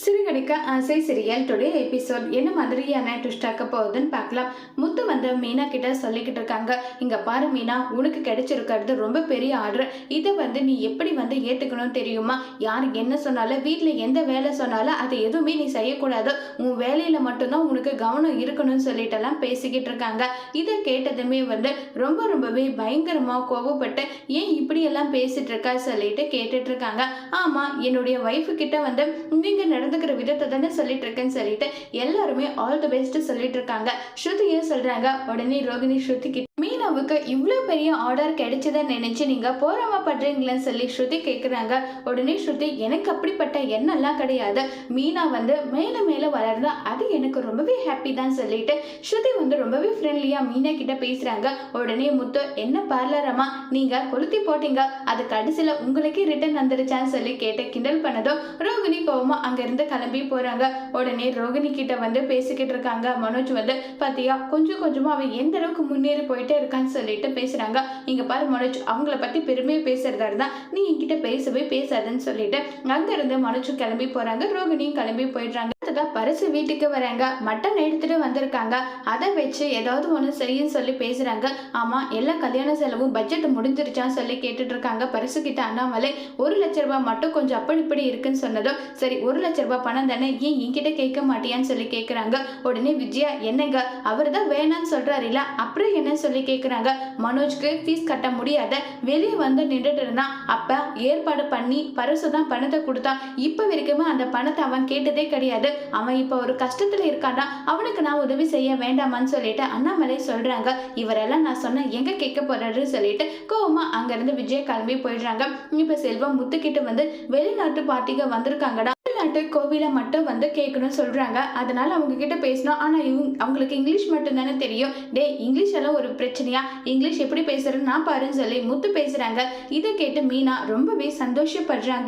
சிறுகடிக்க ஆசை serial today episode என்ன மாதிரியான ட்விஸ்டாக்க போகுதுன்னு பார்க்கலாம். முத்து வந்து மீனா கிட்ட சொல்லிக்கிட்டு இருக்காங்க. இங்க பாரு மீனா, உனக்கு கிடைச்சிருக்கிறது ரொம்ப பெரிய ஆர்டர். இதை வந்து நீ எப்படி வந்து ஏத்துக்கணும் தெரியுமா? யார் என்ன சொன்னாலும், வீட்டுல எந்த வேலை சொன்னாலும் அதை எதுவுமே நீ செய்யக்கூடாது. உன் வேலையில மட்டும்தான் உனக்கு கவனம் இருக்கணும்னு சொல்லிட்டு எல்லாம் பேசிக்கிட்டு இருக்காங்க. இதை கேட்டதுமே வந்து ரொம்பவே பயங்கரமா கோபப்பட்டு ஏன் இப்படி எல்லாம் பேசிட்டு இருக்கா சொல்லிட்டு கேட்டுட்டு இருக்காங்க. ஆமா, என்னுடைய ஒய்ஃபு கிட்ட வந்து நீங்க நடந்துக்கிற விதத்தை தானே சொல்லிட்டு இருக்கேன்னு சொல்லிட்டு எல்லாருமே ஆல் தி பெஸ்ட் சொல்லிட்டு இருக்காங்க. ஸ்ருதியும் சொல்றாங்க. உடனே ரோகிணி ஸ்ருதிக்கு மீனாவுக்கு இவ்வளோ பெரிய ஆர்டர் கிடைச்சதை நினைச்சு நீங்க போராமப்படுறீங்களேன்னு சொல்லி ஸ்ருதி கேட்குறாங்க. உடனே ஸ்ருதி, எனக்கு அப்படிப்பட்ட எண்ணெல்லாம் கிடையாது. மீனா வந்து மேலே மேலே வளர்ந்தா அது எனக்கு ரொம்பவே ஹாப்பி தான் சொல்லிட்டு ஸ்ருதி வந்து ரொம்பவே ஃப்ரெண்ட்லியா மீனா கிட்ட பேசுறாங்க. உடனே முத்து, என்ன பார்லரமா நீங்க கொளுத்தி போட்டீங்க, அது கடைசியில் உங்களுக்கே ரிட்டர்ன் வந்துருச்சான்னு சொல்லி கேட்டு கிண்டல் பண்ணதும் ரோகிணி கோவமா அங்கிருந்து கிளம்பி போறாங்க. உடனே ரோகிணி கிட்ட வந்து பேசிக்கிட்டு இருக்காங்க. மனோஜ் வந்து பாத்தியா கொஞ்சம் கொஞ்சமா அவன் எந்த அளவுக்கு முன்னேறி போயிட்டு இருக்கான்னு சொல்லிட்டு பேசுறாங்க. இங்க பாரு மனோஜ், அவங்கள பத்தி பெருமையை பேசுறதா இருந்தா நீ என்கிட்ட பேசவே பேசாதுன்னு சொல்லிட்டு அங்க இருந்து மனோஜ் கிளம்பி போறாங்க. ரோகிணியும் கிளம்பி போயிடுறாங்க. பரிசு வீட்டுக்கு வராங்க. மட்டன் எடுத்துட்டு வந்திருக்காங்க. அதை வச்சு ஏதாவது ஒண்ணு செய்யும் சொல்லி பேசுறாங்க. ஆமா, எல்லா கல்யாண செலவும் பட்ஜெட் முடிஞ்சிருச்சான்னு சொல்லி கேட்டுட்டு இருக்காங்க. பரிசு கிட்ட அண்ணாமலை 1,00,000 ரூபாய் மட்டும் கொஞ்சம் அப்படி இப்படி இருக்குன்னு சொன்னதும், சரி 1,00,000 ரூபாய் பணம் தானே, ஏன் என்கிட்ட கேட்க மாட்டியான்னு சொல்லி கேட்குறாங்க. உடனே விஜயா, என்னங்க அவர் தான் வேணான்னு சொல்றாருல, அப்புறம் என்னன்னு சொல்லி கேட்குறாங்க. மனோஜ்க்கு ஃபீஸ் கட்ட முடியாத வெளியே வந்து நின்றுட்டு இருந்தான். அப்ப ஏற்பாடு பண்ணி பரிசு தான் பணத்தை கொடுத்தான். இப்ப வரைக்குமே அந்த பணத்தை அவன் கேட்டதே கிடையாது. அவன் இப்ப ஒரு கஷ்டத்துல இருக்கானா, அவனுக்கு நான் உதவி செய்ய வேண்டாமான்னு சொல்லிட்டு அண்ணாமலை சொல்றாங்க. இவரெல்லாம் நான் சொன்ன எங்க கேட்க போறாருன்னு சொல்லிட்டு கோவமா அங்க இருந்து விஜய் கிளம்பி போயிடுறாங்க. இப்ப செல்வம் முத்துக்கிட்ட வந்து வெளிநாட்டு பார்ட்டிக்கு வந்திருக்காங்கடா, வெளிநாட்டு கோவில மட்டும் வந்து கேட்கணும்னு சொல்றாங்க. அதனால அவங்க கிட்ட பேசணும். ஆனா அவங்களுக்கு இங்கிலீஷ் மட்டும் தானே தெரியும். டே, இங்கிலீஷ் எல்லாம் ஒரு பிரச்சனையா, இங்கிலீஷ் எப்படி பேசுறேன்னு நான் பாருன்னு சொல்லி முத்து பேசுறாங்க. இதை கேட்டு மீனா ரொம்பவே சந்தோஷப்படுறாங்க.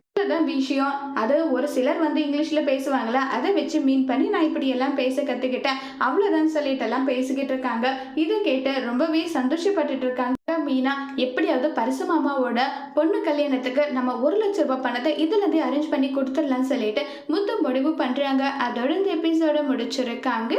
விஷயம் அது ஒரு சிலர் வந்து இங்கிலீஷ்ல பேசுவாங்களா, அதை வச்சு மீன் பண்ணி நான் இப்படி எல்லாம் பேச கத்துக்கிட்டேன், அவ்வளவுதான் சொல்லிட்டு எல்லாம் பேசிக்கிட்டு இருக்காங்க. இதை கேட்டு ரொம்பவே சந்தோஷப்பட்டுட்டு இருக்காங்க. மீனா எப்படியாவது பரிசு மாமாவோட பொண்ணு கல்யாணத்துக்கு நம்ம 1,00,000 ரூபாய் பணத்தை இதுல இருந்து அரேஞ்ச் பண்ணி கொடுத்துடலாம்னு சொல்லிட்டு முத்து முடிவு பண்றாங்க. அதோட இந்த எபிசோட முடிச்சிருக்காங்க.